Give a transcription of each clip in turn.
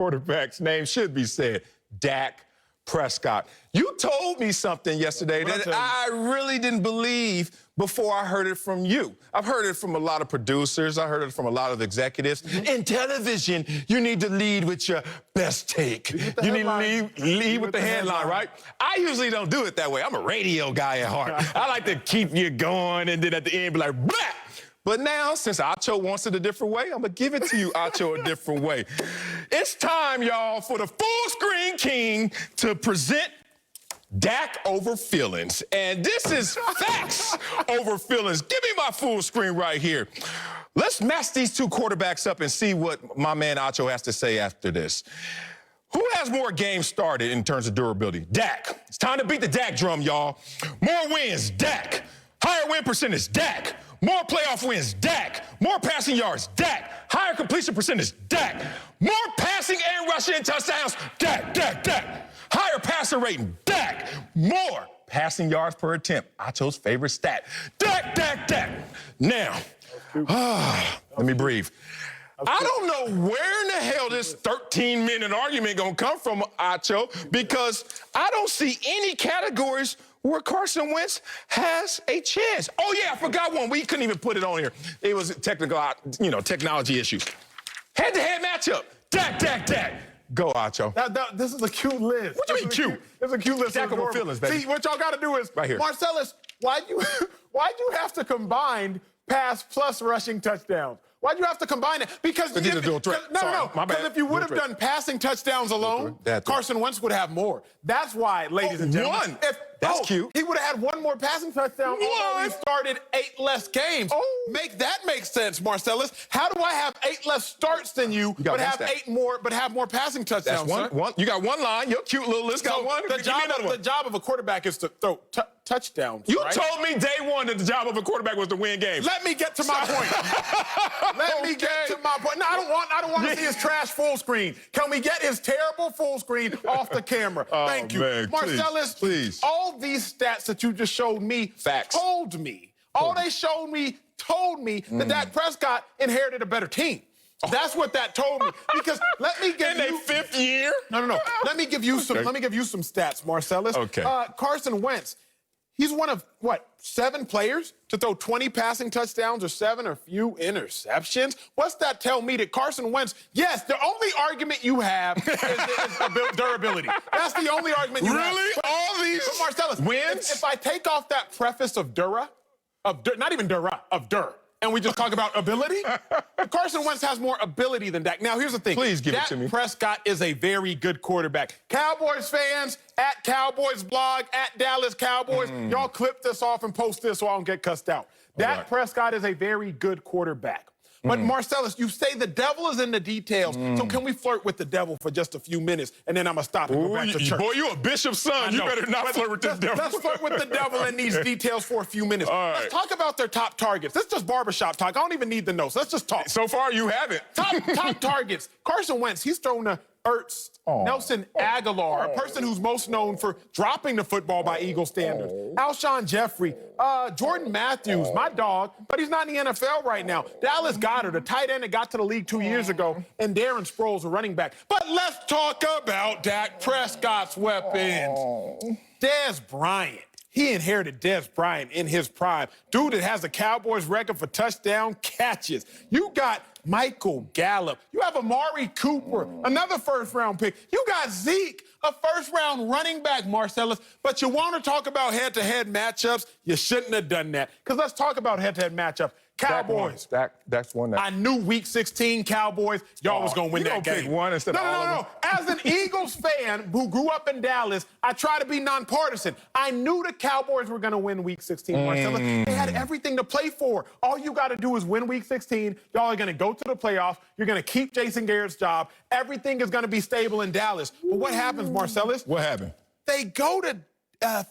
quarterback's name should be said, Dak Prescott. You told me something yesterday that I really didn't believe before I heard it from you. I've heard it from a lot of producers. I heard it from a lot of executives. In television, you need to lead with your best take. You need to lead with the headline, right? I usually don't do it that way. I'm a radio guy at heart. I like to keep you going and then at the end be like, blah! But now, since Acho wants it a different way, I'm going to give it to you, Acho, a different way. It's time, y'all, for the full-screen king to present Dak over feelings. And this is facts over feelings. Give me my full screen right here. Let's match these two quarterbacks up and see what my man Acho has to say after this. Who has more games started in terms of durability? Dak. It's time to beat the Dak drum, y'all. More wins, Dak. Higher win percentage, Dak. More playoff wins, Dak. More passing yards, Dak. Higher completion percentage, Dak. More passing and rushing touchdowns, Dak, Dak, Dak. Higher passer rating, Dak. More passing yards per attempt, Acho's favorite stat. Dak, Dak, Dak. Now, let me breathe. I don't know where in the hell this 13-minute argument gonna come from, Acho, because I don't see any categories where Carson Wentz has a chance. Oh, yeah, I forgot one. We couldn't even put it on here. It was technology issues. Head-to-head matchup. Dak, Dak, Dak. Go, Acho. This is a cute list. What do you mean cute? It's a cute list. Dak over feelings, baby. See, what y'all got to do is, right here. Marcellus, why'd you have to combine pass plus rushing touchdowns? Why'd you have to combine it? Because these are dual threat. No. Because if you would have done passing touchdowns alone, Carson Wentz would have more. That's why, ladies and gentlemen. That's cute. He would have had one more passing touchdown. Although he started 8 less games. Make that make sense, Marcellus. How do I have 8 less starts than you but have 8 more, but have more passing touchdowns? That's one. You got one line. Your cute little list got one. The job of a quarterback is to throw touchdowns. You told me day one that the job of a quarterback was to win games. Let me get to my point. Let me get to my point. No, I don't want to see his trash full screen. Can we get his terrible full screen off the camera? Thank you. Man, Marcellus, please. All these stats that you just showed me told me that Dak Prescott inherited a better team. That's what that told me. Because let me give you... In their 5th year? No. Let me give you some stats, Marcellus. Okay. Carson Wentz, he's one of, 7 players to throw 20 passing touchdowns or 7 or few interceptions? What's that tell me that Carson Wentz, yes, the only argument you have is durability. That's the only argument you have. Really? All these Marcellus, wins? If I take off that preface of not even Dura, of Dur, and we just talk about ability, Carson Wentz has more ability than Dak. Now, here's the thing. Please give it to me. Dak Prescott is a very good quarterback. Cowboys fans, at Cowboys blog, at Dallas Cowboys, y'all clip this off and post this so I don't get cussed out. Dak Prescott is a very good quarterback. But Marcellus, you say the devil is in the details. So can we flirt with the devil for just a few minutes, and then I'm going to stop and go back to church. Boy, you a bishop's son. You better not flirt with the devil. Let's flirt with the devil in these details for a few minutes. Let's talk about their top targets. This is just barbershop talk. I don't even need the notes. Let's just talk. So far, you haven't. Top targets. Carson Wentz, he's thrown to Ertz, Nelson Aguilar, a person who's most known for dropping the football by Eagle standards. Alshon Jeffrey, Jordan Matthews, my dog, but he's not in the NFL right now. Dallas Goedert, a tight end that got to the league 2 years ago, and Darren Sproles, a running back. But let's talk about Dak Prescott's weapons. Dez Bryant. He inherited Dez Bryant in his prime. Dude that has a Cowboys record for touchdown catches. You got Michael Gallup. You have Amari Cooper, another first-round pick. You got Zeke, a first-round running back, Marcellus. But you want to talk about head-to-head matchups? You shouldn't have done that. Because let's talk about head-to-head matchups. Cowboys. Dak's won that. I knew Week 16 Cowboys, y'all was going to win that game. Pick one instead of all of them. As an Eagles fan who grew up in Dallas, I try to be nonpartisan. I knew the Cowboys were going to win Week 16, Marcellus. They had everything to play for. All you got to do is win Week 16. Y'all are going to go to the playoffs. You're going to keep Jason Garrett's job. Everything is going to be stable in Dallas. But what happens, Marcellus? What happened? They go to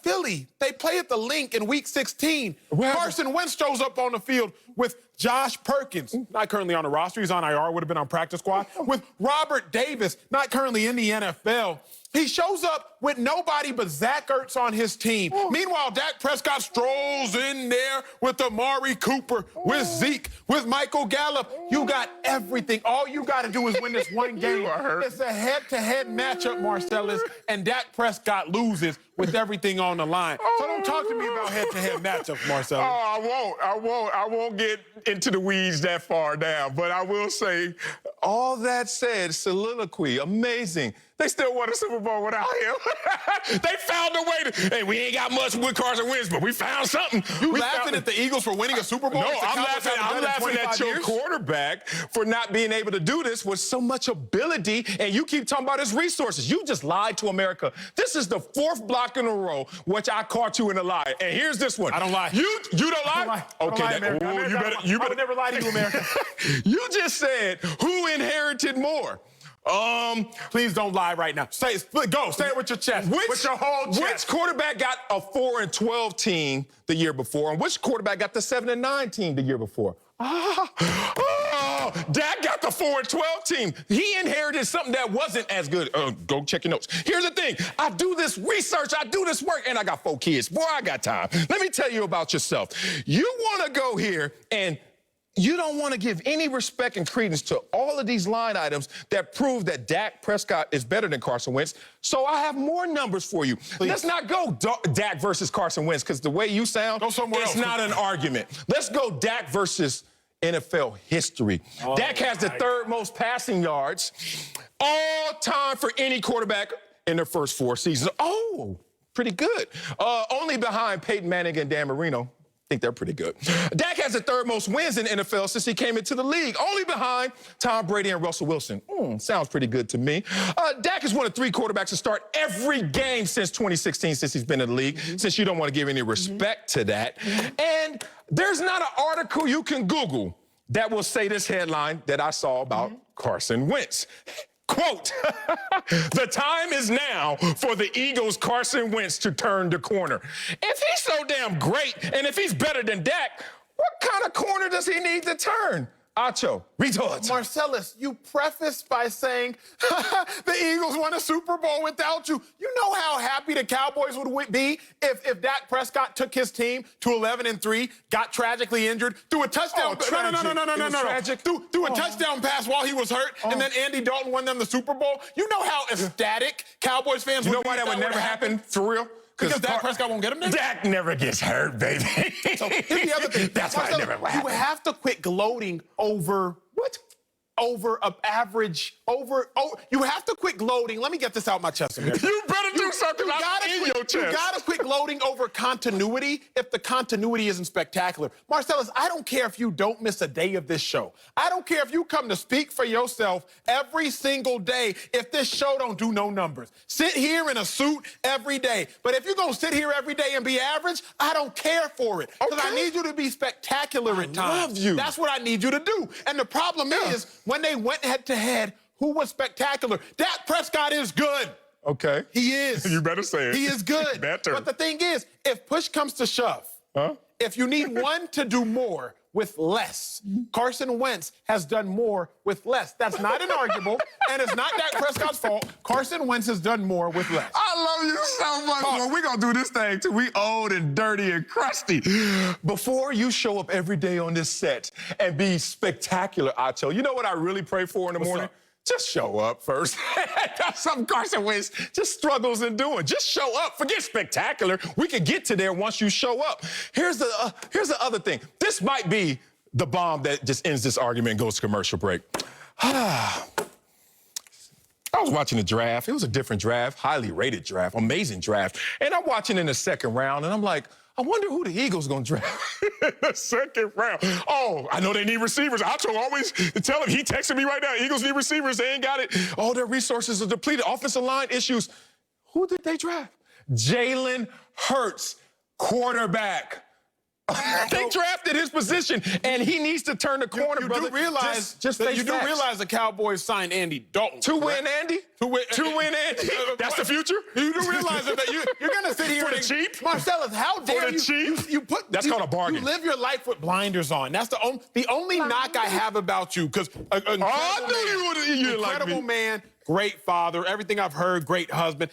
Philly. They play at the Link in Week 16. Carson Wentz shows up on the field with Josh Perkins, not currently on the roster. He's on IR, would have been on practice squad. With Robert Davis, not currently in the NFL. He shows up with nobody but Zach Ertz on his team. Meanwhile, Dak Prescott strolls in there with Amari Cooper, with Zeke, with Michael Gallup. You got everything. All you got to do is win this one game. It's a head-to-head matchup, Marcellus, and Dak Prescott loses with everything on the line. So don't talk to me about head-to-head matchups, Marcellus. Oh, I won't get into the weeds that far down, but I will say, all that said, soliloquy, amazing. They still won a Super Bowl without him. They found a way to, hey, we ain't got much with Carson Wentz, but we found something. You laughing at the Eagles for winning a Super Bowl? No, I'm laughing at your quarterback for not being able to do this with so much ability, and you keep talking about his resources. You just lied to America. This is the fourth block in a row, which I caught you in a lie. And here's this one. I don't lie. You don't lie? I don't lie. Okay, I don't lie, you better. I would never lie to you, America. You just said who inherited more. Please don't lie right now. Say it with your chest. With your whole chest. Which quarterback got a 4-12 team the year before, and which quarterback got the 7-9 team the year before? Dak got the 4-12 team. He inherited something that wasn't as good. Go check your notes. Here's the thing. I do this research, I do this work, and I got 4 kids. Boy, I got time. Let me tell you about yourself. You want to go here and you don't want to give any respect and credence to all of these line items that prove that Dak Prescott is better than Carson Wentz. So I have more numbers for you. Please. Let's not go Dak versus Carson Wentz, because the way you sound, it's not an argument. Let's go Dak versus NFL history. Dak has the 3rd most passing yards all time for any quarterback in their first 4 seasons. Oh, pretty good. Only behind Peyton Manning and Dan Marino. I think they're pretty good. Dak has the 3rd most wins in the NFL since he came into the league, only behind Tom Brady and Russell Wilson. Sounds pretty good to me. Dak is one of 3 quarterbacks to start every game since 2016, since he's been in the league, since you don't want to give any respect to that. And there's not an article you can Google that will say this headline that I saw about Carson Wentz. Quote, the time is now for the Eagles' Carson Wentz to turn the corner. If he's so damn great, and if he's better than Dak, what kind of corner does he need to turn? Acho, retort. Marcellus, you prefaced by saying the Eagles won a Super Bowl without you. You know how happy the Cowboys would be if Dak Prescott took his team to 11-3, got tragically injured, threw a touchdown. Threw a touchdown pass while he was hurt, and then Andy Dalton won them the Super Bowl. You know how ecstatic Cowboys fans would be. You know why that would never happen for real? Because Dak Prescott won't get him there? Dak never gets hurt, baby. So here's the other thing. That's why it never happens. You have to quit gloating over what? You have to quit gloating. Let me get this out my chest, America. You better do something in your chest. You gotta quit gloating over continuity if the continuity isn't spectacular. Marcellus, I don't care if you don't miss a day of this show. I don't care if you come to speak for yourself every single day if this show don't do no numbers. Sit here in a suit every day. But if you're gonna sit here every day and be average, I don't care for it. Because I need you to be spectacular at times. I love you. That's what I need you to do. And the problem is, when they went head-to-head, who was spectacular? Dak Prescott is good. Okay. He is. You better say it. He is good. Better. But the thing is, if push comes to shove, if you need one to do more with less, Carson Wentz has done more with less. That's not inarguable, and it's not Dak Prescott's fault. Carson Wentz has done more with less. I love you so much. Well, we're going to do this thing till we old and dirty and crusty. Before you show up every day on this set and be spectacular, Acho, you know what I really pray for in the morning? Up? Just show up first. That's something Carson Wentz just struggles in doing. Just show up. Forget spectacular. We can get to there once you show up. Here's the other thing. This might be the bomb that just ends this argument and goes to commercial break. I was watching the draft. It was a different draft, highly rated draft, amazing draft. And I'm watching in the 2nd round, and I'm like, I wonder who the Eagles gonna draft in the 2nd round. Oh, I know they need receivers. I always tell him, he texted me right now, Eagles need receivers, they ain't got it. All their resources are depleted, offensive line issues. Who did they draft? Jalen Hurts, quarterback. They drafted his position, and he needs to turn the corner, brother. You do realize the Cowboys signed Andy Dalton. To win, Andy? To win, Andy? That's the future? You do realize that you're going to sit here for the cheap? Marcellus, how dare you put... That's called a bargain. You live your life with blinders on. That's the only knock I have about you, because incredible man, great father, everything I've heard, great husband,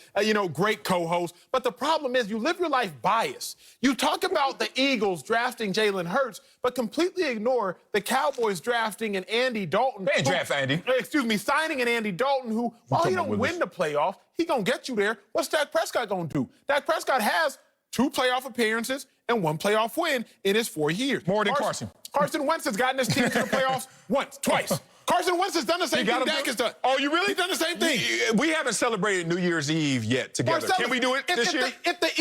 great co-host. But the problem is you live your life biased. You talk about the Eagles drafting Jalen Hurts, but completely ignore the Cowboys drafting an Andy Dalton. They didn't draft Andy. Signing an Andy Dalton who, while he don't win the playoffs, he gonna get you there. What's Dak Prescott gonna do? Dak Prescott has 2 playoff appearances and 1 playoff win in his 4 years. More than Carson. Carson Wentz has gotten his team to the playoffs twice. Carson Wentz has done the same thing Dak has done. Oh, you really? He's done the same thing. We haven't celebrated New Year's Eve yet together. Can we do it this year? If the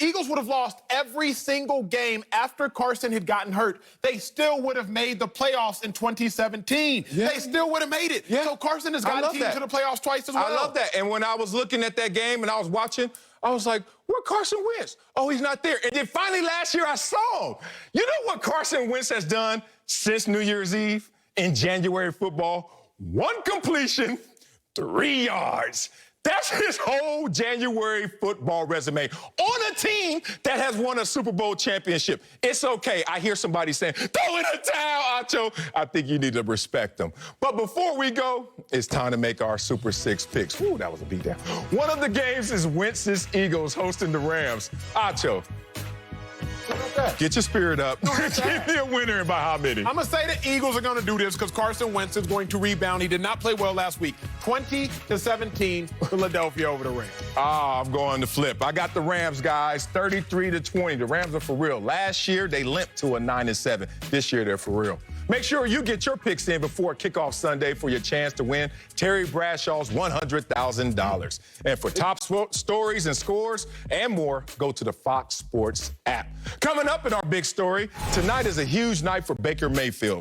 Eagles would have lost every single game after Carson had gotten hurt, they still would have made the playoffs in 2017. Yeah. They still would have made it. Yeah. So Carson has gotten teams to the playoffs twice as well. I love that. And when I was looking at that game and I was watching, I was like, where Carson Wentz? Oh, he's not there. And then finally last year I saw him. You know what Carson Wentz has done since New Year's Eve in January football? 1 completion, 3 yards. That's his whole January football resume on a team that has won a Super Bowl championship. It's okay. I hear somebody saying, throw in a towel, Acho. I think you need to respect them. But before we go, it's time to make our Super 6 picks. Ooh, that was a beatdown. One of the games is Wentz's Eagles hosting the Rams. Acho, get your spirit up. Give me a winner and by how many? I'm going to say the Eagles are going to do this because Carson Wentz is going to rebound. He did not play well last week. 20-17, Philadelphia over the Rams. I'm going to flip. I got the Rams, guys, 33-20. The Rams are for real. Last year, they limped to a 9-7. This year, they're for real. Make sure you get your picks in before kickoff Sunday for your chance to win Terry Bradshaw's $100,000. And for top stories and scores and more, go to the Fox Sports app. Coming up in our big story, tonight is a huge night for Baker Mayfield.